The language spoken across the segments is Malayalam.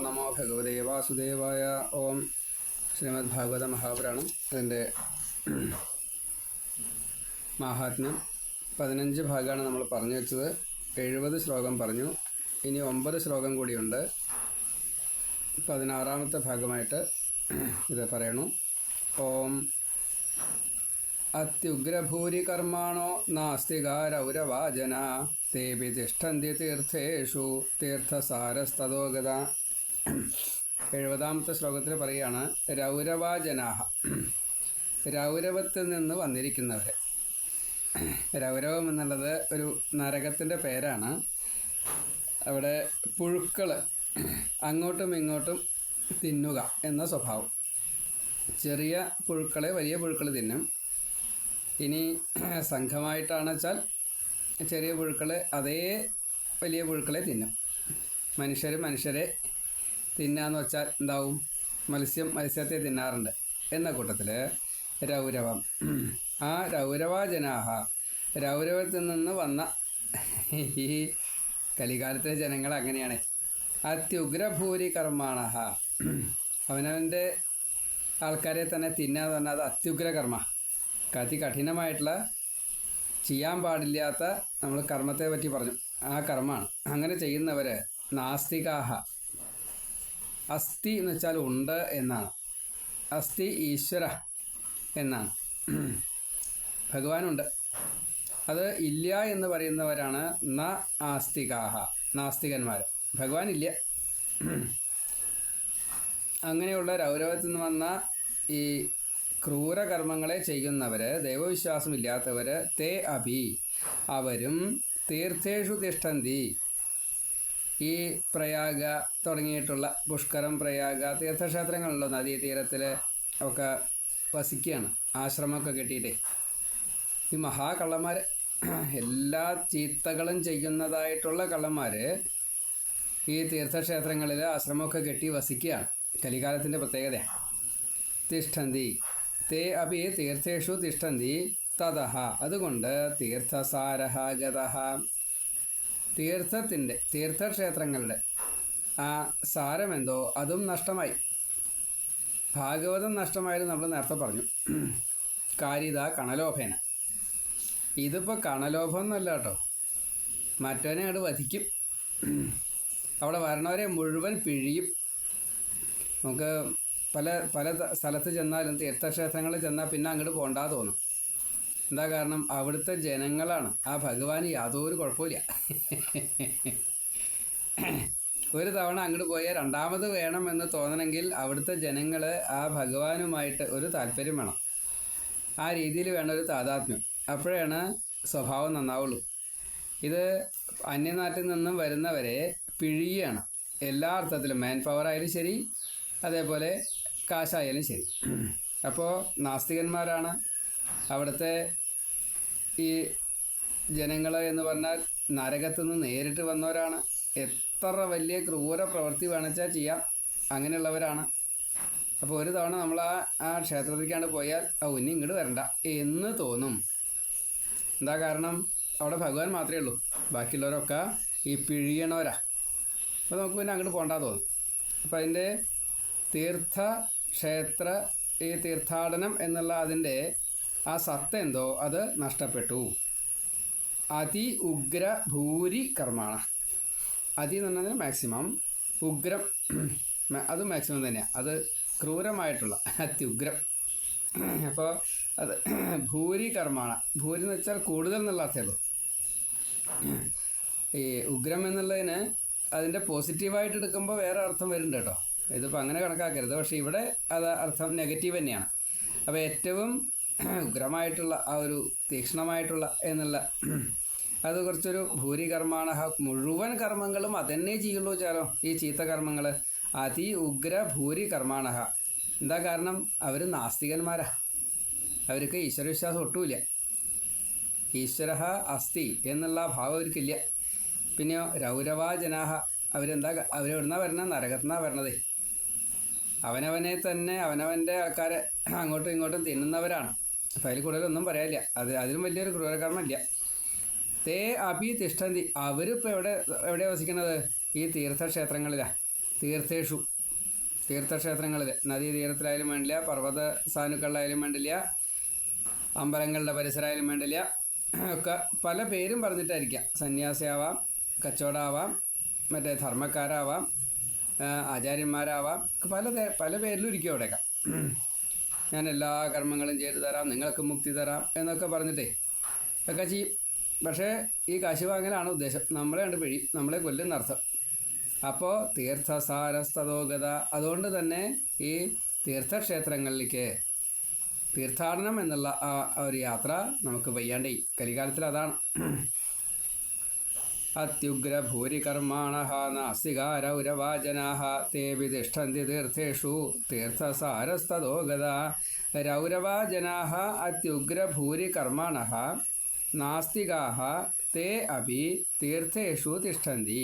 നമോ ഭഗവതേ വാസുദേവായ. ഓം. ശ്രീമദ് ഭാഗവത മഹാപുരാണം അതിൻ്റെ മാഹാത്മ്യം 15 ഭാഗമാണ് നമ്മൾ പറഞ്ഞു വെച്ചത്. 70 ശ്ലോകം പറഞ്ഞു. ഇനി 9 ശ്ലോകം കൂടിയുണ്ട്. 16ാമത്തെ ഭാഗമായിട്ട് ഇത് പറയണു. ഓം. അത്യുഗ്രഭൂരി കർമാണോ നാസ്തികാരൗരവാജന തേപി തിഷ്ഠന്തി തീർത്ഥേഷു തീർത്ഥസാരസ്തതോഗത. 70ാമത്തെ ശ്ലോകത്തിൽ പറയുകയാണ്, രൗരവാജനാഹ, രൗരവത്തിൽ നിന്ന് വന്നിരിക്കുന്നവർ. രൗരവം എന്നുള്ളത് ഒരു നരകത്തിൻ്റെ പേരാണ്. അവിടെ പുഴുക്കൾ അങ്ങോട്ടും ഇങ്ങോട്ടും തിന്നുക എന്ന സ്വഭാവം. ചെറിയ പുഴുക്കളെ വലിയ പുഴുക്കൾ തിന്നും. ഇനി സംഘമായിട്ടാണെന്ന് വെച്ചാൽ ചെറിയ പുഴുക്കൾ അതേ വലിയ പുഴുക്കളെ തിന്നും. മനുഷ്യരെ തിന്നാന്ന് വെച്ചാൽ എന്താവും? മത്സ്യത്തെ തിന്നാറുണ്ട് എന്ന കൂട്ടത്തിൽ രൗരവം. ആ രൗരവാജനാഹ, രൗരവത്തിൽ നിന്ന് വന്ന ഈ കലികാലത്തിലെ ജനങ്ങൾ അങ്ങനെയാണ്. അത്യുഗ്രഭൂരി കർമാണഹ, അവനവൻ്റെ ആൾക്കാരെ തന്നെ തിന്നാന്ന് പറഞ്ഞാൽ അത് അത്യുഗ്ര കർമ്മ, കഠിനമായിട്ടുള്ള ചെയ്യാൻ പാടില്ലാത്ത നമ്മൾ കർമ്മത്തെ പറ്റി പറഞ്ഞു. ആ കർമ്മമാണ്. അങ്ങനെ ചെയ്യുന്നവർ നാസ്തികാഹ. അസ്ഥി എന്ന് വെച്ചാൽ ഉണ്ട് എന്നാണ്. അസ്ഥി ഈശ്വര എന്നാണ്. ഭഗവാനുണ്ട്, അത് ഇല്ല എന്ന് പറയുന്നവരാണ് ന ആസ്തികാഹ, നാസ്തികന്മാർ. ഭഗവാൻ ഇല്ല. അങ്ങനെയുള്ള രൗരവത്തിൽ നിന്ന് വന്ന ഈ ക്രൂരകർമ്മങ്ങളെ ചെയ്യുന്നവർ, ദൈവവിശ്വാസമില്ലാത്തവർ, തേ അഭി, അവരും തീർത്ഥേഷു തിഷ്ഠന്തി, ഈ പ്രയാഗ തുടങ്ങിയിട്ടുള്ള പുഷ്കരം, പ്രയാഗ തീർത്ഥക്ഷേത്രങ്ങളുണ്ടോ, നദീതീരത്തിൽ ഒക്കെ വസിക്കുകയാണ്, ആശ്രമമൊക്കെ കെട്ടിയിട്ടേ. ഈ മഹാകള്ളന്മാർ, എല്ലാ ചീത്തകളും ചെയ്യുന്നതായിട്ടുള്ള കള്ളന്മാർ ഈ തീർത്ഥക്ഷേത്രങ്ങളിൽ ആശ്രമമൊക്കെ കെട്ടി വസിക്കുകയാണ്. കലികാലത്തിൻ്റെ പ്രത്യേകത. തിഷ്ഠന്തി തേ അപി തീർത്ഥേഷു തിഷ്ഠന്തി തതഹ, അതുകൊണ്ട് തീർത്ഥസാരഹ ഗതഃ, തീർത്ഥക്ഷേത്രങ്ങളുടെ ആ സാരമെന്തോ അതും നഷ്ടമായി. ഭാഗവതം നഷ്ടമായിരുന്നു നമ്മൾ നേരത്തെ പറഞ്ഞു. കാരിത കണലോഭേന. ഇതിപ്പോൾ കണലോഭം എന്നല്ല കേട്ടോ, മറ്റവനെ അങ്ങോട്ട് വധിക്കും. അവിടെ വരണവരെ മുഴുവൻ പിഴിയും. നമുക്ക് പല സ്ഥലത്ത് ചെന്നാലും തീർത്ഥക്ഷേത്രങ്ങളിൽ ചെന്നാൽ പിന്നെ അങ്ങോട്ട് പോകണ്ടാ തോന്നും. എന്താ കാരണം? അവിടുത്തെ ജനങ്ങളാണ്. ആ ഭഗവാന് യാതൊരു കുഴപ്പമില്ല. ഒരു തവണ അങ്ങോട്ട് പോയാൽ രണ്ടാമത് വേണമെന്ന് തോന്നണമെങ്കിൽ അവിടുത്തെ ജനങ്ങൾ ആ ഭഗവാനുമായിട്ട് ഒരു താല്പര്യം വേണം. ആ രീതിയിൽ വേണം ഒരു താതാത്മ്യം. അപ്പോഴാണ് സ്വഭാവം നന്നാവുള്ളൂ. ഇത് അന്യനാട്ടിൽ നിന്നും വരുന്നവരെ പിഴിയാണ് എല്ലാ അർത്ഥത്തിലും. മാൻ പവർ ആയാലും ശരി, അതേപോലെ കാശായാലും ശരി. അപ്പോൾ നാസ്തികന്മാരാണ് അവിടുത്തെ ഈ ജനങ്ങൾ എന്ന് പറഞ്ഞാൽ നരകത്തു നിന്ന് നേരിട്ട് വന്നവരാണ്. എത്ര വലിയ ക്രൂര പ്രവൃത്തി വേണമെച്ചാൽ ചെയ്യാം, അങ്ങനെയുള്ളവരാണ്. അപ്പോൾ ഒരു തവണ നമ്മൾ ആ ക്ഷേത്രത്തിലേക്കാണ്ട് പോയാൽ ഇനി ഇങ്ങോട്ട് വരണ്ട എന്ന് തോന്നും. എന്താ കാരണം? അവിടെ ഭഗവാൻ മാത്രമേ ഉള്ളൂ, ബാക്കിയുള്ളവരൊക്കെ ഈ പിഴിയണവരാ. അപ്പോൾ നമുക്ക് പിന്നെ അങ്ങോട്ട് പോകണ്ടാ തോന്നും. അപ്പോൾ അതിൻ്റെ തീർത്ഥക്ഷേത്ര ഈ തീർത്ഥാടനം എന്നുള്ള അതിൻ്റെ ആ സത്ത എന്തോ അത് നഷ്ടപ്പെട്ടു. അതി ഉഗ്ര ഭൂരി കർമ്മമാണ്. അതി എന്ന് പറഞ്ഞാൽ മാക്സിമം, ഉഗ്രം അത് മാക്സിമം തന്നെയാണ്. അത് ക്രൂരമായിട്ടുള്ള അത്യുഗ്രം. അപ്പോൾ അത് ഭൂരി കർമ്മമാണ്. ഭൂരി എന്ന് വെച്ചാൽ കൂടുതൽ എന്നുള്ള അർത്ഥമേ ഉള്ളൂ. ഈ ഉഗ്രം എന്നുള്ളതിന് അതിൻ്റെ പോസിറ്റീവായിട്ട് എടുക്കുമ്പോൾ വേറെ അർത്ഥം വരുന്നുണ്ട് കേട്ടോ. ഇതിപ്പോൾ അങ്ങനെ കണക്കാക്കരുത്. പക്ഷേ ഇവിടെ അത് അർത്ഥം നെഗറ്റീവ് തന്നെയാണ്. അപ്പോൾ ഏറ്റവും ഉഗ്രമായിട്ടുള്ള ആ ഒരു തീക്ഷ്ണമായിട്ടുള്ള എന്നുള്ള അത് കുറച്ചൊരു ഭൂരി കർമ്മാണ, മുഴുവൻ കർമ്മങ്ങളും അതന്നെ ചെയ്യുള്ളൂ ചാലോ ഈ ചീത്ത കർമ്മങ്ങൾ. അതി ഉഗ്ര ഭൂരി കർമ്മാണ. എന്താ കാരണം? അവർ നാസ്തികന്മാരാ. അവർക്ക് ഈശ്വരവിശ്വാസം ഒട്ടുമില്ല. ഈശ്വര അസ്തി എന്നുള്ള ഭാവം അവർക്കില്ല. പിന്നെയോ രൗരവാജനാഹ, അവരെവിടുന്നാ വരണത്? നരകത്തിനാണ് വരണതേ. അവനവനെ തന്നെ അവനവൻ്റെ ആൾക്കാരെ അങ്ങോട്ടും ഇങ്ങോട്ടും തിന്നുന്നവരാണ്. അപ്പം അതിൽ കൂടുതലൊന്നും പറയാനില്ല. അതിലും വലിയൊരു ക്രൂരകർമ്മമില്ല. തേ അഭി തിഷ്ഠന്തി, അവരിപ്പോൾ എവിടെ വസിക്കുന്നത്? ഈ തീർത്ഥക്ഷേത്രങ്ങളിലാണ്. തീർത്ഥേഷു തീർത്ഥക്ഷേത്രങ്ങളിൽ നദീതീരത്തിലായാലും വേണ്ടില്ല, പർവ്വത സാനുക്കളിലായാലും വേണ്ടില്ല, അമ്പലങ്ങളുടെ പരിസരമായാലും വേണ്ടില്ല, ഒക്കെ പല പേരും പറഞ്ഞിട്ടായിരിക്കാം. സന്യാസിയാവാം, കച്ചവടമാവാം, മറ്റേ ധർമ്മക്കാരാവാം, ആചാര്യന്മാരാവാം, പല പേരിലും ഇരിക്കും അവിടെയൊക്കെ. ഞാൻ എല്ലാ കർമ്മങ്ങളും ചെയ്തു തരാം, നിങ്ങൾക്ക് മുക്തി തരാം എന്നൊക്കെ പറഞ്ഞിട്ടേ ഒക്കെ ചെയ്യും. പക്ഷേ ഈ കാശ് വാങ്ങലാണ് ഉദ്ദേശം. നമ്മളെ കണ്ട് പിഴിയും, നമ്മളെ കൊല്ലുന്നർത്ഥം. അപ്പോൾ തീർത്ഥസാരസ്തതോഗത, അതുകൊണ്ട് തന്നെ ഈ തീർത്ഥക്ഷേത്രങ്ങളിലേക്ക് തീർത്ഥാടനം എന്നുള്ള ആ ഒരു യാത്ര നമുക്ക് വയ്യാണ്ടേ. കലികാലത്തിൽ അതാണ്. അത്യുഗ്രഭൂരികർമാണ നാസ്തികാരൗരവാജനാ തേപി തിഷ്ഠന്തി തീർത്ഥേഷു തീർത്ഥസാരസ്തതോഗത. രൗരവാജനാ അത്യുഗ്രഭൂരികർമാണ നാസ്തികാः തേ അപി തീർത്ഥേഷു തിഷ്ഠന്തി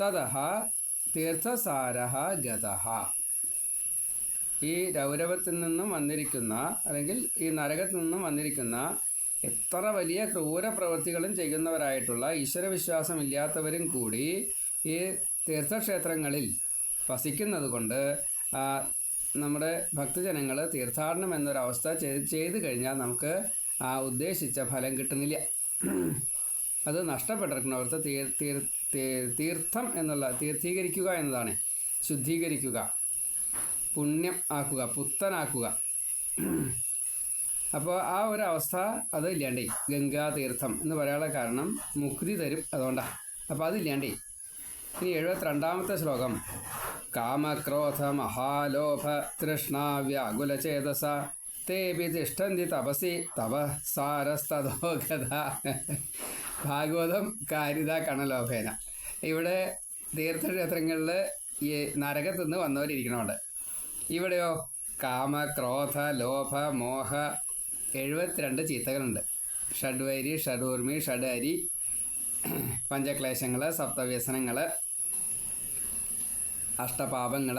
തതഃ തീർത്ഥസാരഃ ഗതഃ. ഈ രൗരവത്തിൽ നിന്നും വന്നിരിക്കുന്ന, അല്ലെങ്കിൽ ഈ നരകത്തിൽ നിന്നും വന്നിരിക്കുന്ന എത്ര വലിയ ക്രൂര പ്രവൃത്തികളും ചെയ്യുന്നവരായിട്ടുള്ള ഈശ്വരവിശ്വാസമില്ലാത്തവരും കൂടി ഈ തീർത്ഥക്ഷേത്രങ്ങളിൽ വസിക്കുന്നത് കൊണ്ട് നമ്മുടെ ഭക്തജനങ്ങൾ തീർത്ഥാടനം എന്നൊരവസ്ഥ ചെയ്തു കഴിഞ്ഞാൽ നമുക്ക് ആ ഉദ്ദേശിച്ച ഫലം കിട്ടുന്നില്ല. അത് നഷ്ടപ്പെട്ടിരിക്കണം. അവിടുത്തെ തീർത്ഥം എന്നുള്ള തീർത്ഥീകരിക്കുക എന്നതാണ്, ശുദ്ധീകരിക്കുക, പുണ്യം ആക്കുക, പുത്തനാക്കുക. അപ്പോൾ ആ ഒരു അവസ്ഥ അത് ഇല്ലാണ്ടേ. ഗംഗാതീർത്ഥം എന്ന് പറയാനുള്ള കാരണം മുക്തി തരും, അതുകൊണ്ടാണ്. അപ്പോൾ അതില്ലാണ്ടേ. ഇനി 72ാമത്തെ ശ്ലോകം. കാമക്രോധ മഹാലോഭ തൃഷ്ണ വ്യാകുലചേതസ തേപി തിഷ്ഠന്തി തപസി തപസാരസ്തതോഗത. ഭാഗവതം കാരിത കണലോഭേന. ഇവിടെ തീർത്ഥക്ഷേത്രങ്ങളിൽ ഈ നരകത്തു നിന്ന് വന്നവരിയ്ക്കണമുണ്ട്. ഇവിടെയോ കാമക്രോധ ലോഭ മോഹ 72 ചീത്തകളുണ്ട്. ഷഡ്വൈരി, ഷഡൂർമി, ഷഡ്ഹരി, പഞ്ചക്ലേശങ്ങൾ, സപ്തവ്യസനങ്ങൾ, അഷ്ടപാപങ്ങൾ,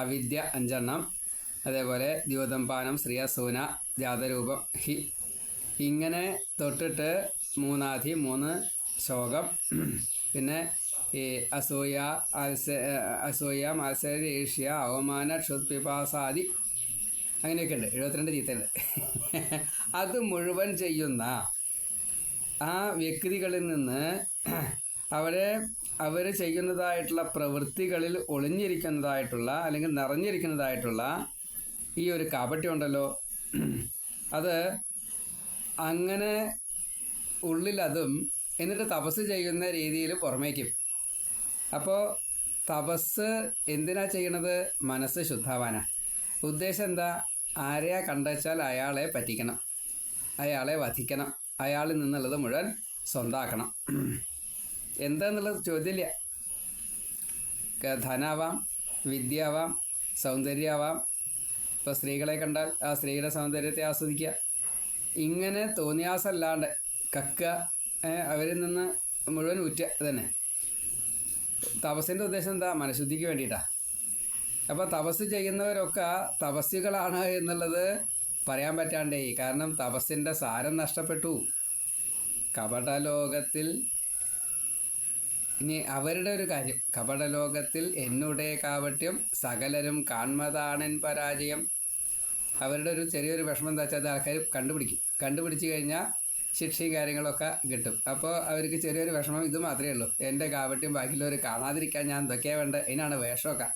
അവിദ്യ 5 അതേപോലെ ദ്യോതംപാനം, ശ്രീയസൂന, ജാതരൂപം, ഹി, ഇങ്ങനെ തൊട്ടിട്ട് 3 ശോകം. പിന്നെ ഈ അസൂയ, മത്സര, ഈഷ്യ, അവമാന, ക്ഷുത്പിപാസാദി, അങ്ങനെയൊക്കെ ഉണ്ട്. 72 ചീത്തയുണ്ട്. അത് മുഴുവൻ ചെയ്യുന്ന ആ വ്യക്തികളിൽ നിന്ന് അവർ ചെയ്യുന്നതായിട്ടുള്ള പ്രവൃത്തികളിൽ ഒളിഞ്ഞിരിക്കുന്നതായിട്ടുള്ള, അല്ലെങ്കിൽ നിറഞ്ഞിരിക്കുന്നതായിട്ടുള്ള ഈ ഒരു കാപട്യം ഉണ്ടല്ലോ, അത് അങ്ങനെ ഉള്ളിലതും എന്നിട്ട് തപസ് ചെയ്യുന്ന രീതിയിൽ പുറമേക്കും. അപ്പോൾ തപസ് എന്തിനാ ചെയ്യണത്? മനസ്സ് ശുദ്ധാവാനാണ്. ഉദ്ദേശം എന്താ? ആരെയാ കണ്ടുവച്ചാൽ അയാളെ പറ്റിക്കണം, അയാളെ വധിക്കണം, അയാളിൽ നിന്നുള്ളത് മുഴുവൻ സ്വന്തമാക്കണം. എന്താന്നുള്ളത് ചോദ്യമില്ല. ധനാവാം, വിദ്യയാവാം, സൗന്ദര്യമാവാം. ഇപ്പോൾ സ്ത്രീകളെ കണ്ടാൽ ആ സ്ത്രീയുടെ സൗന്ദര്യത്തെ ആസ്വദിക്കുക. ഇങ്ങനെ തോന്നിയാസല്ലാണ്ട് കക്കുക, അവരിൽ നിന്ന് മുഴുവൻ ഊറ്റുക തന്നെ. തപസ്സിൻ്റെ ഉദ്ദേശം എന്താ? മനഃശുദ്ധിക്ക് വേണ്ടിയിട്ടാണ്. അപ്പോൾ തപസ് ചെയ്യുന്നവരൊക്കെ തപസ്വികളാണ് എന്നുള്ളത് പറയാൻ പറ്റാണ്ടേ. കാരണം തപസ്സിൻ്റെ സാരം നഷ്ടപ്പെട്ടു. കപടലോകത്തിൽ ഇനി അവരുടെ ഒരു കാര്യം, കപടലോകത്തിൽ എന്നുടെ കാവട്യം സകലരും കാൺമതാണൻ പരാജയം. അവരുടെ ഒരു ചെറിയൊരു വിഷമം എന്താ വെച്ചാൽ അത് ആൾക്കാർ കണ്ടുപിടിച്ച് കഴിഞ്ഞാൽ ശിക്ഷയും കാര്യങ്ങളൊക്കെ കിട്ടും. അപ്പോൾ അവർക്ക് ചെറിയൊരു വിഷമം ഇത് മാത്രമേ ഉള്ളൂ. എൻ്റെ കാവട്യം ബാക്കിയുള്ളവർ കാണാതിരിക്കാൻ ഞാൻ എന്തൊക്കെയാണ് വേണ്ടത്? അതിനാണ് വേഷമൊക്കെ.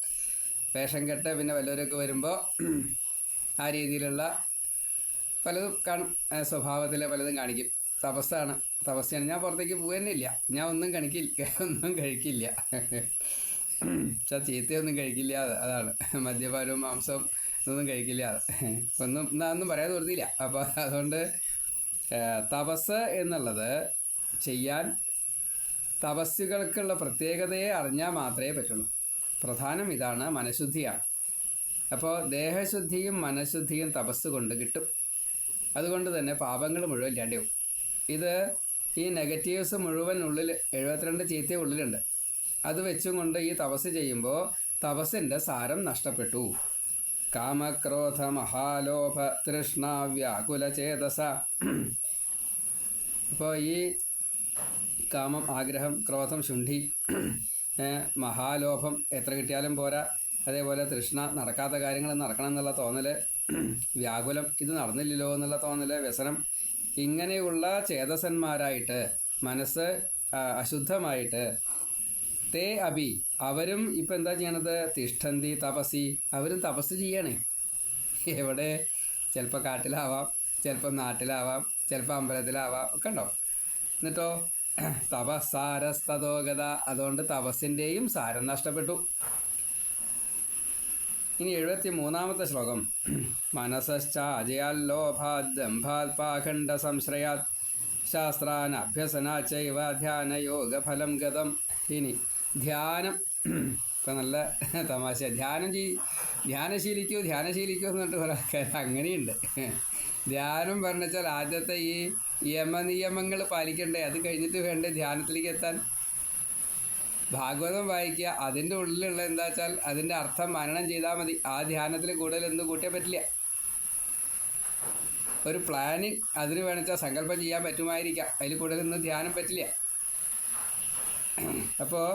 വേഷം കെട്ട് പിന്നെ വല്ലവരൊക്കെ വരുമ്പോൾ ആ രീതിയിലുള്ള പലതും കാണും. സ്വഭാവത്തിൽ പലതും കാണിക്കും. തപസ്സാണ്. ഞാൻ പുറത്തേക്ക് പോകുന്നില്ല, ഞാൻ ഒന്നും കഴിക്കില്ല, ചീത്തയൊന്നും കഴിക്കില്ല. അതാണ് മദ്യപാനവും മാംസവും ഒന്നും കഴിക്കില്ല. ഒന്നും പറയാതെ നിർത്തിയില്ല. അപ്പോൾ അതുകൊണ്ട് തപസ് എന്നുള്ളത് ചെയ്യാൻ തപസ്സുകൾക്കുള്ള പ്രത്യേകതയെ അറിഞ്ഞാൽ മാത്രമേ പറ്റുള്ളൂ. പ്രധാനം ഇതാണ്, മനഃശുദ്ധിയാണ്. അപ്പോൾ ദേഹശുദ്ധിയും മനഃശുദ്ധിയും തപസ് കൊണ്ട് കിട്ടും. അതുകൊണ്ട് തന്നെ പാപങ്ങൾ മുഴുവൻ ഇല്ലാണ്ടാവും. ഇത് ഈ നെഗറ്റീവ്സ് മുഴുവൻ ഉള്ളിൽ 72 ചീത്ത ഉള്ളിലുണ്ട്. അത് വെച്ചും കൊണ്ട് ഈ തപസ് ചെയ്യുമ്പോൾ തപസ്സിൻ്റെ സാരം നഷ്ടപ്പെട്ടു. കാമക്രോധ മഹാലോഭ തൃഷ്ണ വ്യാകുലചേതസ. അപ്പോൾ ഈ കാമം, ആഗ്രഹം, ക്രോധം, ശുണ്ഠി, മഹാലോഭം, എത്ര കിട്ടിയാലും പോരാ. അതേപോലെ തൃഷ്ണ, നടക്കാത്ത കാര്യങ്ങൾ നടക്കണം എന്നുള്ള തോന്നൽ, വ്യാകുലം, ഇത് നടന്നില്ലല്ലോ എന്നുള്ള തോന്നൽ, വ്യസനം, ഇങ്ങനെയുള്ള ചേതസന്മാരായിട്ട് മനസ്സ് അശുദ്ധമായിട്ട് തേ അഭി അവരും ഇപ്പം എന്താ ചെയ്യണത്? തിഷ്ഠന്തി തപസി, അവരും തപസ് ചെയ്യണേ. എവിടെ? ചിലപ്പോൾ കാട്ടിലാവാം, ചിലപ്പോൾ നാട്ടിലാവാം, ചിലപ്പോൾ അമ്പലത്തിലാവാം, ഒക്കെ ഉണ്ടാവും. എന്നിട്ടോ തപസ്സാരസ്തോഗത, അതുകൊണ്ട് തപസ്സിൻ്റെയും സാരം നഷ്ടപ്പെട്ടു. ഇനി 73-ാമത്തെ ശ്ലോകം. മനസശ്ചാജയാല്ലോഭാദ് ദംഭാത് പാഖണ്ഡ സംശ്രയാത് ശാസ്ത്രാൻ അഭ്യസനാച്ചൈവ ധ്യാനയോഗഫലം ഗതം. ഇനി ധ്യാനം. ഇപ്പം നല്ല തമാശ. ധ്യാനം ശീലിക്കൂ എന്ന് പറഞ്ഞിട്ട് കുറേ ആൾക്കാർ അങ്ങനെയുണ്ട്. ധ്യാനം പറഞ്ഞാൽ ആദ്യത്തെ ഈ യമനിയമങ്ങൾ പാലിക്കണ്ടേ, അത് കഴിഞ്ഞിട്ട് വേണ്ടേ ധ്യാനത്തിലേക്ക് എത്താൻ. ഭാഗവതം വായിക്കുക, അതിൻ്റെ ഉള്ളിലുള്ള എന്താ വെച്ചാൽ അതിൻ്റെ അർത്ഥം മനനം ചെയ്താൽ മതി. ആ ധ്യാനത്തിൽ കൂടുതൽ എന്ത് കൂട്ടിയാൽ പറ്റില്ല. ഒരു പ്ലാനിങ് അതിന് വേണമെച്ചാൽ സങ്കല്പം ചെയ്യാൻ പറ്റുമായിരിക്കാം, അതിൽ കൂടുതൽ ഇന്ന് ധ്യാനം പറ്റില്ല. അപ്പോൾ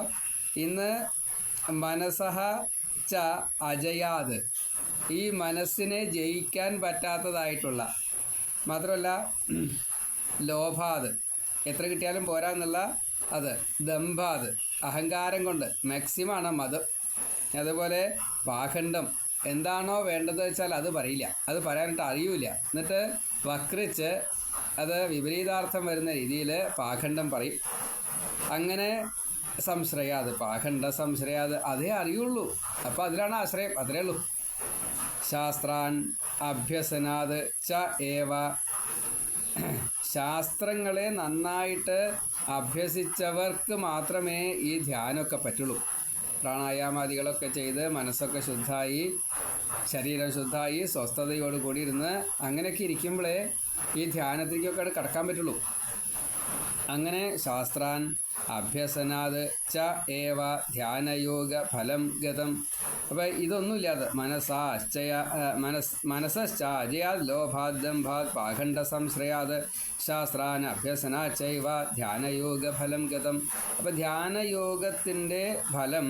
ഇന്ന് മനസ്സഹ ച അജയാത്, ഈ മനസ്സിനെ ജയിക്കാൻ പറ്റാത്തതായിട്ടുള്ള, മാത്രമല്ല ലോഭാത്, എത്ര കിട്ടിയാലും പോരാ എന്നുള്ള അത്, ദംഭാത്, അഹങ്കാരം കൊണ്ട്, മാക്സിമാണ് മതം. അതുപോലെ പാഖണ്ഡം, എന്താണോ വേണ്ടത് വെച്ചാൽ അത് പറയില്ല, അത് പറയാനായിട്ട് അറിയില്ല. എന്നിട്ട് വക്രിച്ച് അത് വിപരീതാർത്ഥം വരുന്ന രീതിയിൽ പാഖണ്ഡം പറയും. അങ്ങനെ സംശ്രയാത്, പാഖണ്ഡ സംശ്രയാത്, അതേ അറിയുള്ളൂ. അപ്പോൾ അതിലാണ് ആശ്രയം, അത്രേ ഉള്ളൂ. ശാസ്ത്രാൻ അഭ്യസനാത് ച ഏവ, ശാസ്ത്രങ്ങളെ നന്നായിട്ട് അഭ്യസിച്ചവർക്ക് മാത്രമേ ഈ ധ്യാനമൊക്കെ പറ്റുള്ളൂ. പ്രാണായാമാദികളൊക്കെ ചെയ്ത് മനസ്സൊക്കെ ശുദ്ധമായി, ശരീരം ശുദ്ധമായി, സ്വസ്ഥതയോടുകൂടി ഇരുന്ന് അങ്ങനെയൊക്കെ ഇരിക്കുമ്പോഴേ ഈ ധ്യാനത്തിലേക്കൊക്കെ കടക്കാൻ പറ്റുള്ളൂ. അങ്ങനെ ശാസ്ത്രാൻ അഭ്യസനാത് ച ഏവ ധ്യാനയോഗ ഫലം ഗതം. അപ്പോൾ ഇതൊന്നുമില്ലാതെ മനസ്സാജയാത് ലോഭാത് ദംഭാത് പാഖണ്ഡ സംശ്രയാത് ശാസ്ത്രാൻ അഭ്യസനാച്ചൈവ ധ്യാനയോഗ ഫലം ഗതം. അപ്പോൾ ധ്യാനയോഗത്തിൻ്റെ ഫലം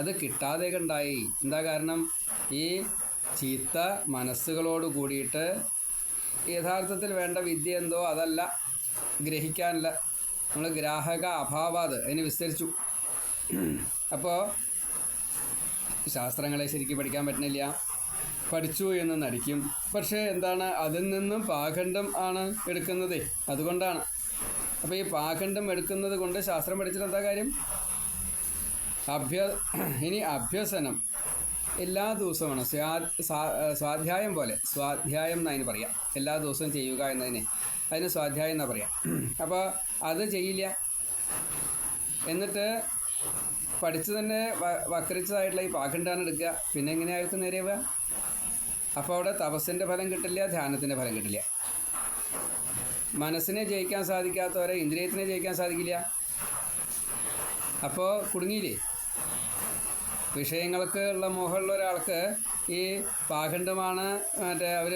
അത് കിട്ടാതെ കണ്ടായി. എന്താ കാരണം? ഈ ചീത്ത മനസ്സുകളോട് കൂടിയിട്ട് യഥാർത്ഥത്തിൽ വേണ്ട വിദ്യ എന്തോ അതല്ല, ഗ്രഹിക്കാനല്ല. നമ്മൾ ഗ്രാഹക അഭാവാത് അതിന് വിസ്തരിച്ചു. അപ്പോൾ ശാസ്ത്രങ്ങളെ ശരിക്കും പഠിക്കാൻ പറ്റുന്നില്ല, പഠിച്ചു എന്ന് നടിക്കും. പക്ഷേ എന്താണ്, അതിൽ നിന്നും പാഖണ്ഡം ആണ് എടുക്കുന്നത്, അതുകൊണ്ടാണ്. അപ്പോൾ ഈ പാഖണ്ഡം എടുക്കുന്നത് കൊണ്ട് ശാസ്ത്രം പഠിച്ചിട്ട് എന്താ കാര്യം? ഇനി അഭ്യസനം എല്ലാ ദിവസമാണ്, സ്വാധ്യായം പോലെ, സ്വാധ്യായം എന്നതിന് പറയാം. എല്ലാ ദിവസവും ചെയ്യുക എന്നതിന്, അതിന് സ്വാധ്യായം എന്നാ പറയാം. അപ്പോൾ അത് ചെയ്യില്ല, എന്നിട്ട് പഠിച്ച് തന്നെ വക്രിച്ചതായിട്ടുള്ള ഈ പാഖണ്ഡാണ് എടുക്കുക. പിന്നെ എങ്ങനെയാണ് അയാൾക്ക് നേരെയാവുക? അപ്പോൾ അവിടെ തപസ്സിൻ്റെ ഫലം കിട്ടില്ല, ധ്യാനത്തിൻ്റെ ഫലം കിട്ടില്ല. മനസ്സിനെ ജയിക്കാൻ സാധിക്കാത്തവരെ ഇന്ദ്രിയത്തിനെ ജയിക്കാൻ സാധിക്കില്ല. അപ്പോൾ കുടുങ്ങിയില്ലേ? വിഷയങ്ങൾക്ക് ഉള്ള മോഹമുള്ള ഒരാൾക്ക് ഈ പാഖണ്ഡമാണ് അവർ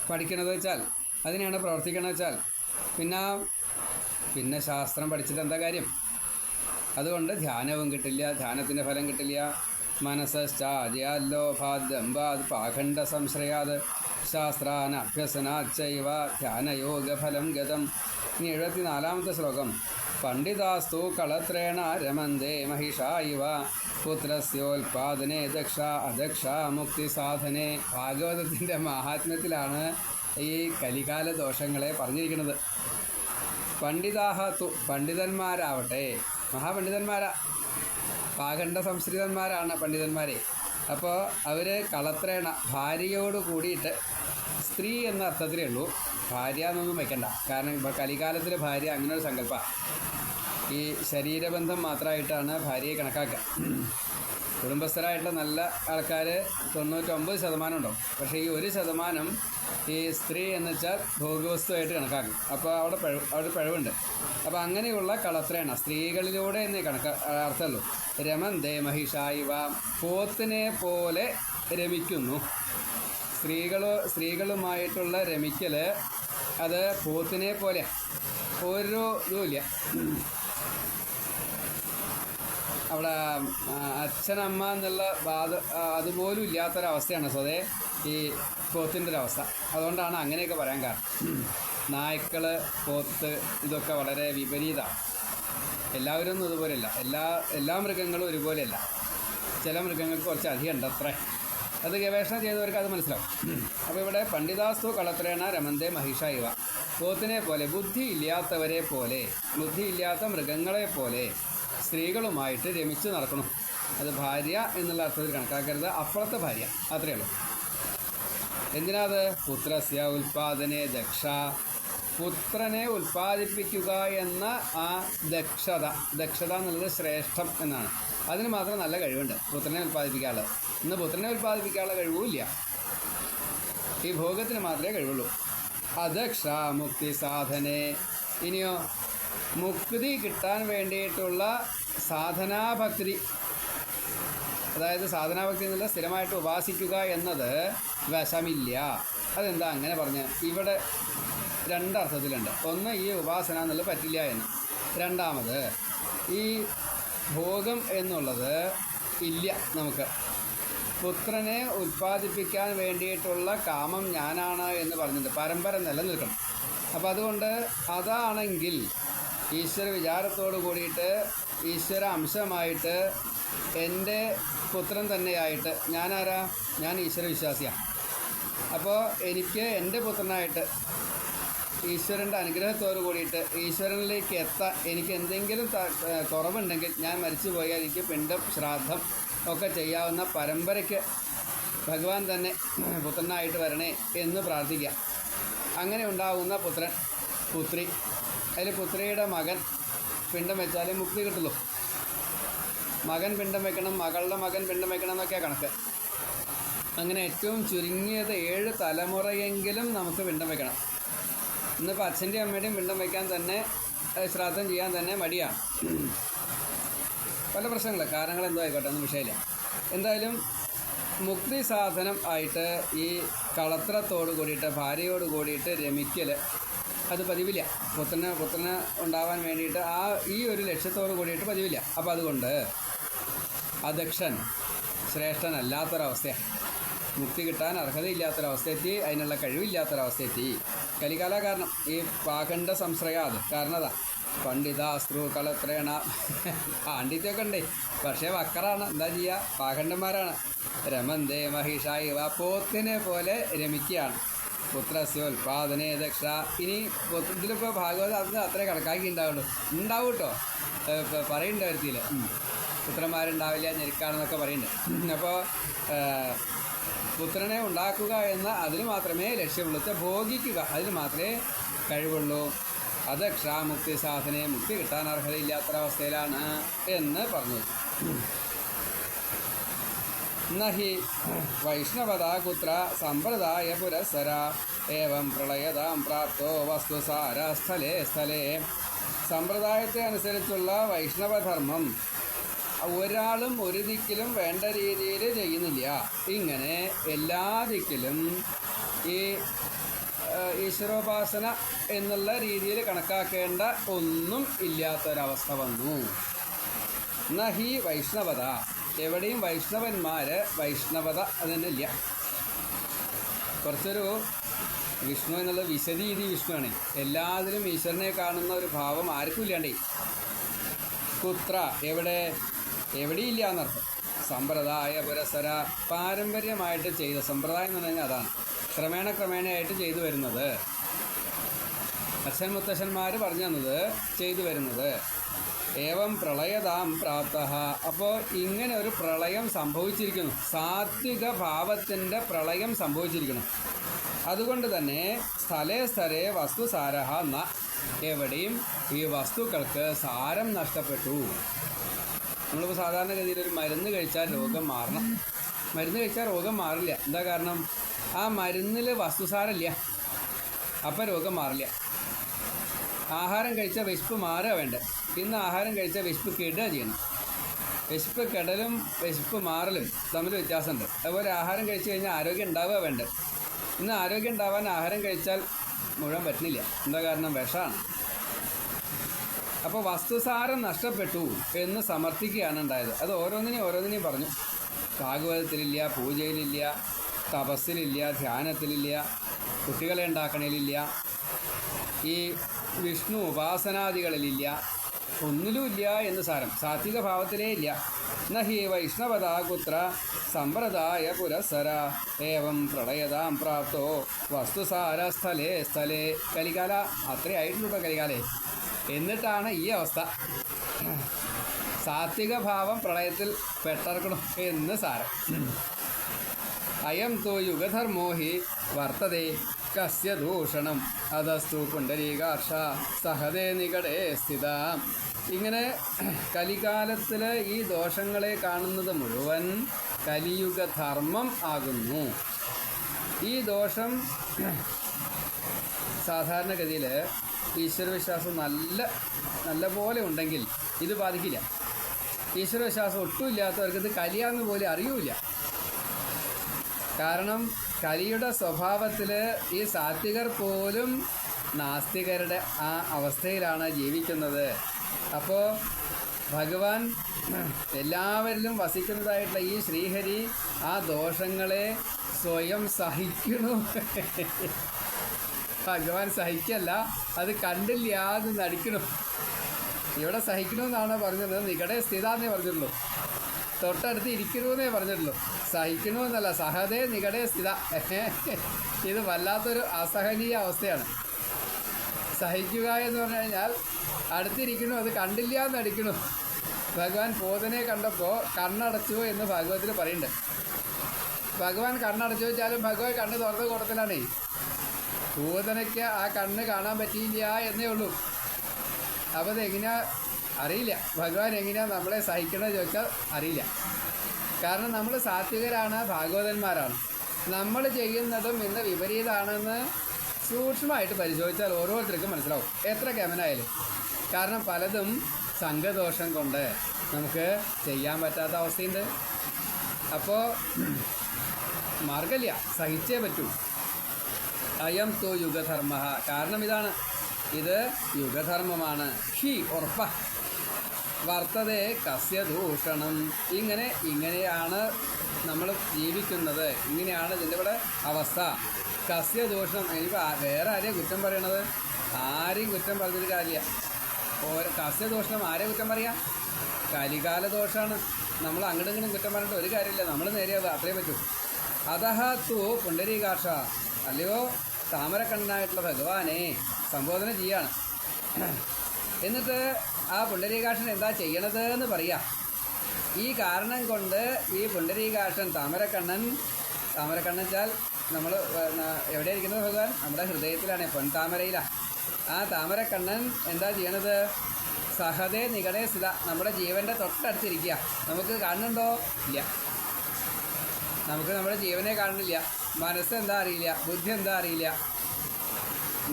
പഠിക്കണത് വെച്ചാൽ, അതിനെയാണ് പ്രവർത്തിക്കണമെന്ന് വെച്ചാൽ, പിന്നെ ശാസ്ത്രം പഠിച്ചിട്ട് എന്താ കാര്യം? അതുകൊണ്ട് ധ്യാനവും കിട്ടില്ല, ധ്യാനത്തിൻ്റെ ഫലം കിട്ടില്ല. മനസ്സാജയാല്ലോഭാത് ദംഭാത് പാഖണ്ഡ സംശ്രയാത് ശാസ്ത്രാൻ അഭ്യസനാച്ചൈവ ധ്യാനയോഗ ഫലം ഗതം. ഇനി 74-ാമത്തെ ശ്ലോകം. പണ്ഡിതാസ്തു കളത്രേണ രമന്തേ മഹിഷാ ഇവ പുത്രസ്യോൽപാദനേ ദക്ഷ അദക്ഷ മുക്തി സാധനെ. ഭാഗവതത്തിൻ്റെ മഹാത്മ്യത്തിലാണ് ഈ കലികാല ദോഷങ്ങളെ പറഞ്ഞിരിക്കുന്നത്. പണ്ഡിതാഹത്തു, പണ്ഡിതന്മാരാവട്ടെ, മഹാപണ്ഡിതന്മാരാ, പാഖണ്ഡ സംസ്കൃതന്മാരാണ് പണ്ഡിതന്മാരെ. അപ്പോൾ അവർ കളത്രേണ, ഭാര്യയോട് കൂടിയിട്ട്, സ്ത്രീ എന്ന അർത്ഥത്തിലേ ഉള്ളൂ, ഭാര്യ എന്നൊന്നും വയ്ക്കണ്ട. കാരണം ഇപ്പോൾ കലികാലത്തിൽ ഭാര്യ അങ്ങനെ ഒരു സങ്കല്പമാണ്. ഈ ശരീരബന്ധം മാത്രമായിട്ടാണ് ഭാര്യയെ കണക്കാക്കുക. കുടുംബസ്ഥരായിട്ടുള്ള നല്ല ആൾക്കാർ 99% ഉണ്ടാവും. പക്ഷേ ഈ 1% ഈ സ്ത്രീ എന്ന് വെച്ചാൽ ഭോഗവസ്തുവായിട്ട് കണക്കാക്കും. അപ്പോൾ അവിടെ പിഴവുണ്ട്. അപ്പോൾ അങ്ങനെയുള്ള കളത്രേണ, സ്ത്രീകളിലൂടെ എന്നേ അർത്ഥമുള്ളൂ. രമന്തേ മഹിഷായിവ, പോത്തിനെ പോലെ രമിക്കുന്നു. സ്ത്രീകളുമായിട്ടുള്ള രമിക്കൽ അത് പോത്തിനെ പോലെ, ഒരു ഇതുമില്ല. അവിടെ അച്ഛനമ്മ എന്നുള്ള അതുപോലും ഇല്ലാത്തൊരവസ്ഥയാണ് സ്വതേ ഈ പോത്തിൻ്റെ ഒരവസ്ഥ. അതുകൊണ്ടാണ് അങ്ങനെയൊക്കെ പറയാൻ കാരണം. നായ്ക്കൾ, പോത്ത് ഇതൊക്കെ വളരെ വിപരീതമാണ്. എല്ലാവരും ഒന്നും ഇതുപോലെയല്ല. എല്ലാ മൃഗങ്ങളും ഒരുപോലെയല്ല. ചില മൃഗങ്ങൾക്ക് കുറച്ച് അധികം ഉണ്ട് അത്രേ. അത് ഗവേഷണം ചെയ്തവർക്ക് അത് മനസ്സിലാവും. അപ്പോൾ ഇവിടെ പണ്ഡിതാസ്തു കളത്രേണ രമന്തേ മഹിഷ ഇവ, പോത്തിനെ പോലെ, ബുദ്ധിയില്ലാത്തവരെ പോലെ, ബുദ്ധിയില്ലാത്ത മൃഗങ്ങളെ പോലെ സ്ത്രീകളുമായിട്ട് രമിച്ച് നടക്കണം. അത് ഭാര്യ എന്നുള്ള അർത്ഥത്തിൽ കണക്കാക്കരുത്, അപ്പുറത്തെ ഭാര്യ, അത്രയേ ഉള്ളൂ. എന്തിനാത്? പുത്രസ്യ ഉൽപാദനെ ദക്ഷ, പുത്രനെ ഉൽപ്പാദിപ്പിക്കുക എന്ന ആ ദക്ഷത എന്നുള്ളത് ശ്രേഷ്ഠം എന്നാണ്. അതിന് മാത്രം നല്ല കഴിവുണ്ട് പുത്രനെ ഉൽപ്പാദിപ്പിക്കാനുള്ളത്. ഇന്ന് പുത്രനെ ഉൽപ്പാദിപ്പിക്കാനുള്ള കഴിവുമില്ല, ഈ ഭോഗത്തിന് മാത്രമേ കഴിവുള്ളൂ. അദക്ഷ മുക്തി സാധനെ. ഇനിയോ മുക്തി കിട്ടാൻ വേണ്ടിയിട്ടുള്ള സാധനാഭക്തി, അതായത് സാധനാഭക്തി എന്നുള്ള സ്ഥിരമായിട്ട് ഉപാസിക്കുക എന്നത് വശമില്ല. അതെന്താ അങ്ങനെ പറഞ്ഞ്? ഇവിടെ രണ്ടർത്ഥത്തിലുണ്ട്. ഒന്ന്, ഈ ഉപാസന എന്നുള്ളത് പറ്റില്ല എന്ന്. രണ്ടാമത്, ഈ ഭോഗം എന്നുള്ളത് ഇല്ല നമുക്ക്. പുത്രനെ ഉൽപ്പാദിപ്പിക്കാൻ വേണ്ടിയിട്ടുള്ള കാമം ഞാനാണ് എന്ന് പറഞ്ഞിട്ട് പരമ്പര നിലനിൽക്കണം. അപ്പം അതുകൊണ്ട് അതാണെങ്കിൽ ഈശ്വര വിചാരത്തോടു കൂടിയിട്ട്, ഈശ്വര അംശമായിട്ട്, എൻ്റെ പുത്രൻ തന്നെയായിട്ട്, ഞാനാരാ? ഞാൻ ഈശ്വര വിശ്വാസിയാണ്. അപ്പോൾ എനിക്ക് എൻ്റെ പുത്രനായിട്ട് ഈശ്വരൻ്റെ അനുഗ്രഹത്തോടു കൂടിയിട്ട് ഈശ്വരനിലേക്ക് എത്താൻ എനിക്ക് എന്തെങ്കിലും കുറവുണ്ടെങ്കിൽ, ഞാൻ മരിച്ചു പോയാൽ എനിക്ക് പിണ്ടം, ശ്രാദ്ധം ഒക്കെ ചെയ്യാവുന്ന പരമ്പരയ്ക്ക് ഭഗവാൻ തന്നെ പുത്രനായിട്ട് വരണേ എന്ന് പ്രാർത്ഥിക്കാം. അങ്ങനെ ഉണ്ടാകുന്ന പുത്രൻ, പുത്രി, അതിൽ പുത്രിയുടെ മകൻ പിണ്ടം വെച്ചാലേ മുക്തി കിട്ടുള്ളൂ. മകൻ പിണ്ടം വെക്കണം, മകളുടെ മകൻ പിണ്ടം വെക്കണം എന്നൊക്കെയാണ് കണക്ക്. അങ്ങനെ ഏറ്റവും ചുരുങ്ങിയത് 7 തലമുറയെങ്കിലും നമുക്ക് പിണ്ടം വെക്കണം. ഇന്നിപ്പോൾ അച്ഛൻ്റെയും അമ്മയുടെയും പിണ്ടം വയ്ക്കാൻ തന്നെ, ശ്രാദ്ധം ചെയ്യാൻ തന്നെ മടിയാണ്. പല പ്രശ്നങ്ങൾ, കാരണങ്ങൾ എന്തോ ആയിക്കോട്ടെ, ഒന്നും വിഷയമില്ല. എന്തായാലും മുക്തി സാധനം ആയിട്ട് ഈ കളത്രത്തോട് കൂടിയിട്ട്, ഭാര്യയോട് കൂടിയിട്ട് രമിക്കൽ അത് പതിവില്ല. പുത്രന് ഉണ്ടാവാൻ വേണ്ടിയിട്ട് ഈ ഒരു ലക്ഷ്യത്തോട് കൂടിയിട്ട് പതിവില്ല. അപ്പോൾ അതുകൊണ്ട് അദക്ഷൻ, ശ്രേഷ്ഠനല്ലാത്തൊരവസ്ഥയാണ്. മുക്തി കിട്ടാൻ അർഹതയില്ലാത്തൊരവസ്ഥയെത്തി, അതിനുള്ള കഴിവില്ലാത്തൊരവസ്ഥയെത്തി. കലികാല കാരണം ഈ പാഖണ്ഡ സംശ്രയാത് കാരണതാ. പണ്ഡിതാസ്ത്രു കളത്രേണ, പാണ്ഡിത്യമൊക്കെ ഉണ്ടേ, പക്ഷേ വക്കറാണ്. എന്താ ചെയ്യുക? പാഖണ്ഡന്മാരാണ്. രമന്തേ മഹിഷ ഇവ, പോത്തിനെ പോലെ രമിക്കുകയാണ്. പുത്രസ്യോൽപാദനേ ദക്ഷ. ഇനി ഇതിലിപ്പോൾ ഭാഗവതം അത് അത്രേ കണക്കാക്കി ഉണ്ടാവുള്ളൂ. ഉണ്ടാവും കേട്ടോ, പറയുന്നുണ്ട് വരുത്തിയിൽ പുത്രന്മാരുണ്ടാവില്ല, ഞെരുക്കാണെന്നൊക്കെ പറയുന്നുണ്ട്. അപ്പോൾ പുത്രനെ ഉണ്ടാക്കുക എന്ന അതിന് മാത്രമേ ലക്ഷ്യമുള്ളൂ. ഭോഗിക്കുക അതിന് മാത്രമേ കഴിവുള്ളൂ. അദക്ഷ മുക്തി സാധനെ, മുക്തി കിട്ടാൻ അർഹതയില്ലാത്തൊരവസ്ഥയിലാണ് എന്ന് പറഞ്ഞു. നഹി വൈഷ്ണവതാ കുത്ര സമ്പ്രദായ പുരസ്സര ഏവം പ്രളയതാം പ്രാപ്തോ വസ്തുസാര സ്ഥലേ സ്ഥലേ. സമ്പ്രദായത്തെ അനുസരിച്ചുള്ള വൈഷ്ണവധർമ്മം ഒരാളും ഒരു ദിക്കിലും വേണ്ട രീതിയിൽ ചെയ്യുന്നില്ല. ഇങ്ങനെ എല്ലാ ദിക്കിലും ഈ ഈശ്വരോപാസന എന്നുള്ള രീതിയിൽ കണക്കാക്കേണ്ട ഒന്നും ഇല്ലാത്തൊരവസ്ഥ വന്നു. നഹി വൈഷ്ണവത, എവിടെയും വൈഷ്ണവത അതിനില്ല. കുറച്ചൊരു വിഷ്ണു എന്നുള്ള വിശദീതി വിഷ്ണുവാണ്. എല്ലാത്തിലും ഈശ്വരനെ കാണുന്ന ഒരു ഭാവം ആർക്കും ഇല്ലാണ്ടേ. കുത്ര, എവിടെയില്ല എന്നർത്ഥം. സമ്പ്രദായ പുരസര, പാരമ്പര്യമായിട്ട് ചെയ്ത, സമ്പ്രദായം എന്ന് പറഞ്ഞാൽ അതാണ്, ക്രമേണയായിട്ട് ചെയ്തു വരുന്നത്, അച്ഛൻ മുത്തശ്ശന്മാർ പറഞ്ഞു തന്നത് ചെയ്തു വരുന്നത്. ഏവം പ്രളയതാം പ്രാപ്ത, അപ്പോൾ ഇങ്ങനെ ഒരു പ്രളയം സംഭവിച്ചിരിക്കുന്നു, സാത്വിക ഭാവത്തിൻ്റെ പ്രളയം സംഭവിച്ചിരിക്കുന്നു. അതുകൊണ്ട് തന്നെ സ്ഥലേ വസ്തുസാരഹ ന, എവിടെയും ഈ വസ്തുക്കൾക്ക് സാരം നഷ്ടപ്പെട്ടു. നമ്മളിപ്പോൾ സാധാരണഗതിയിൽ ഒരു മരുന്ന് കഴിച്ചാൽ രോഗം മാറണം. മരുന്ന് കഴിച്ചാൽ രോഗം മാറില്ല. എന്താ കാരണം? ആ മരുന്നിൽ വസ്തുസാരമില്ല, അപ്പം രോഗം മാറില്ല. ആഹാരം കഴിച്ചാൽ വിശപ്പ് മാറുക വേണ്ട. ഇന്ന് ആഹാരം കഴിച്ചാൽ വിശപ്പ് കെടുക ചെയ്യണം. വിശപ്പ് കെടലും വിശപ്പ് മാറലും തമ്മിൽ വ്യത്യാസമുണ്ട്. അതുപോലെ ആഹാരം കഴിച്ചു കഴിഞ്ഞാൽ ആരോഗ്യം ഉണ്ടാവുക വേണ്ട. ഇന്ന് ആരോഗ്യം ഉണ്ടാവാൻ ആഹാരം കഴിച്ചാൽ മുഴുവൻ പറ്റുന്നില്ല. എന്താ കാരണം? വിഷമാണ്. അപ്പോൾ വസ്തുസാരം നഷ്ടപ്പെട്ടു എന്ന് സമർത്ഥിക്കുകയാണ് ഉണ്ടായത്. അത് ഓരോന്നിനെയും പറഞ്ഞു. ഭാഗവതത്തിലില്ല, പൂജയിലില്ല, തപസ്സിലില്ല, ധ്യാനത്തിലില്ല, കുട്ടികളെ ഉണ്ടാക്കണേലില്ല, ഈ വിഷ്ണു ഉപാസനാദികളിലില്ല, ഒന്നിലുമില്ല എന്ന് സാരം. സാത്വിക ഭാവത്തിലേ ഇല്ല. നഹി വൈഷ്ണവതാ കുത്ര സമ്പ്രദായ പുരസര ഏവം പ്രളയതാം പ്രാപ്തോ വസ്തുസാര സ്ഥലേ സ്ഥലേ. കലികാല അത്രേ ആയിട്ടുള്ളൂ കലികാലേ. എന്നിട്ടാണ് ഈ അവസ്ഥ. സാത്വിക ഭാവം പ്രളയത്തിൽ പെട്ടർക്കണം എന്ന് സാരം. അയം തോ യുഗധർമ്മോ ഹി വർത്തതേ കസ്യ ദൂഷണം അതസ്തു പുണ്ടരീകാക്ഷ സഹതേ നികടേ സ്ഥിത. ഇങ്ങനെ കലികാലത്തിൽ ഈ ദോഷങ്ങളെ കാണുന്നത് മുഴുവൻ കലിയുഗധർമ്മം ആകുന്നു. ഈ ദോഷം സാധാരണഗതിയിൽ ഈശ്വരവിശ്വാസം നല്ല പോലെ ഉണ്ടെങ്കിൽ ഇത് ബാധിക്കില്ല. ഈശ്വരവിശ്വാസം ഒട്ടും ഇല്ലാത്തവർക്ക് ഇത് കലിയാന്ന് പോലും അറിയൂല. കാരണം കലിയുടെ സ്വഭാവത്തിൽ ഈ സാത്വികർ പോലും നാസ്തികരുടെ ആ അവസ്ഥയിലാണ് ജീവിക്കുന്നത്. അപ്പോൾ ഭഗവാൻ എല്ലാവരിലും വസിക്കുന്നതായിട്ടുള്ള ഈ ശ്രീഹരി ആ ദോഷങ്ങളെ സ്വയം സഹിക്കണു. ഭഗവാൻ സഹിക്കല്ല, അത് കണ്ടില്ല എന്ന് നടിക്കണു. ഇവിടെ സഹിക്കണമെന്നാണ് പറഞ്ഞത്. നികടെ സ്ഥിതാന്നേ പറഞ്ഞിട്ടുള്ളൂ, തൊട്ടടുത്ത് ഇരിക്കണമെന്നേ പറഞ്ഞിട്ടുള്ളൂ. സഹിക്കണമെന്നല്ല, സഹതേ നികടെ സ്ഥിത. ഇത് വല്ലാത്തൊരു അസഹനീയ അവസ്ഥയാണ്. സഹിക്കുക എന്ന് പറഞ്ഞു കഴിഞ്ഞാൽ അടുത്തിരിക്കണു, അത് കണ്ടില്ല എന്ന് നടിക്കണു. ഭഗവാൻ പോതനെ കണ്ടപ്പോൾ കണ്ണടച്ചു എന്ന് ഭാഗവതത്തിൽ പറയുന്നുണ്ട്. ഭഗവാൻ കണ്ണടച്ചു വെച്ചാലും ഭഗവാൻ കണ്ണ് തുറന്ന കൂട്ടത്തിലാണേ. പൂതനയ്ക്ക് ആ കണ്ണ് കാണാൻ പറ്റിയില്ല എന്നേ ഉള്ളൂ. അപ്പോൾ അതെങ്ങനെയാ അറിയില്ല. ഭഗവാൻ എങ്ങനെയാണ് നമ്മളെ സഹിക്കണമെന്ന് ചോദിച്ചാൽ അറിയില്ല. കാരണം നമ്മൾ സാത്വികരാണ്, ഭാഗവതന്മാരാണ്. നമ്മൾ ചെയ്യുന്നതും ഇന്ന് വിപരീതമാണെന്ന് സൂക്ഷ്മമായിട്ട് പരിശോധിച്ചാൽ ഓരോരുത്തർക്കും മനസ്സിലാവും, എത്ര ഗമനായാലും. കാരണം പലതും സംഘദോഷം കൊണ്ട് നമുക്ക് ചെയ്യാൻ പറ്റാത്ത അവസ്ഥയുണ്ട്. അപ്പോൾ മാർഗമില്ല, സഹിച്ചേ പറ്റൂ. അയം തോ യുഗധർമ്മ. കാരണം ഇതാണ്, ഇത് യുഗധർമ്മമാണ്. ഹി ഉറപ്പ വർത്തതേ കസ്യ ദൂഷണം. ഇങ്ങനെയാണ് നമ്മൾ ജീവിക്കുന്നത്, ഇങ്ങനെയാണ് ഇതിൻ്റെ ഇവിടെ അവസ്ഥ. കസ്യ ദൂഷണം. എനിക്ക് വേറെ ആരെയും കുറ്റം പറയണത്? ആരെയും കുറ്റം പറഞ്ഞൊരു കാര്യമില്ല. കസ്യ ദൂഷണം ആരെയും കുറ്റം പറയാം? കലികാല ദോഷമാണ്. നമ്മൾ അങ്ങോട്ടും കുറ്റം പറഞ്ഞിട്ട് ഒരു കാര്യമില്ല, നമ്മൾ നേരെയാവുക, അത്രേ പറ്റൂ. അതഹ തു പുണ്ടരീകാക്ഷ. അല്ലയോ താമരക്കണ്ണനായിട്ടുള്ള ഭഗവാനെ സംബോധന ചെയ്യാണ്. എന്നിട്ട് ആ പുണ്ടരീകാക്ഷൻ എന്താ ചെയ്യണത് എന്ന് പറയാം. ഈ കാരണം കൊണ്ട് ഈ പുണ്ടരീകാക്ഷൻ താമരക്കണ്ണൻ വെച്ചാൽ നമ്മൾ എവിടെ ഇരിക്കുന്നത് ഭഗവാൻ? നമ്മുടെ ഹൃദയത്തിലാണ്, പൊൻതാമരയിലാണ്. ആ താമരക്കണ്ണൻ എന്താ ചെയ്യണത്? സഹതേ നികടേ സ്ഥിത. നമ്മുടെ ജീവൻ്റെ തൊട്ടടുത്തിരിക്കുക. നമുക്ക് കാണുന്നുണ്ടോ? ഇല്ല. നമുക്ക് നമ്മുടെ ജീവനെ കാണുന്നില്ല. മനസ്സ് എന്താ അറിയില്ല, ബുദ്ധി എന്താ അറിയില്ല.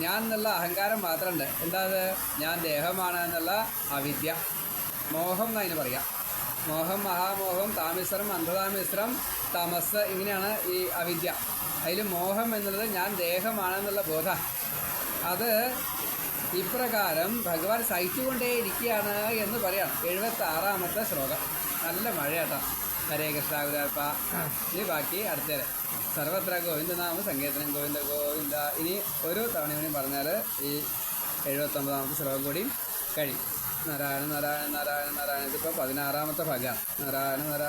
ഞാൻ എന്നുള്ള അഹങ്കാരം മാത്രമുണ്ട്. എന്താ അത്? ഞാൻ ദേഹമാണ് എന്നുള്ള അവിദ്യ, മോഹം എന്നതിന് പറയാം. മോഹം, മഹാമോഹം, താമിശ്രം, അന്ധതാമിശ്രം, തമസ്, ഇങ്ങനെയാണ് ഈ അവിദ്യ. അതിൽ മോഹം എന്നുള്ളത് ഞാൻ ദേഹമാണെന്നുള്ള ബോധം. അത് ഇപ്രകാരം ഭഗവാൻ സഹിച്ചുകൊണ്ടേയിരിക്കുകയാണ് എന്ന് പറയാം. 76ാമത്തെ ശ്ലോകം. നല്ല മഴയാട്ടോ. ഹരേ കൃഷ്ണ ഗുരുവായൂരപ്പ. ഇനി ബാക്കി അടുത്തേരെ. സർവത്ര ഗോവിന്ദനാമ സങ്കീർത്തനം. ഗോവിന്ദ ഗോവിന്ദ. ഇനി ഒരു തവണ കൂടി പറഞ്ഞാൽ ഈ 79ാമത്തെ ശ്ലോകം കൂടി കഴിയും. നാരായണ നാരായണ നാരായണ നാരായണ. ഇതിപ്പോൾ 16ാമത്തെ ഭാഗമാണ്. നാരായണ നാരായണ.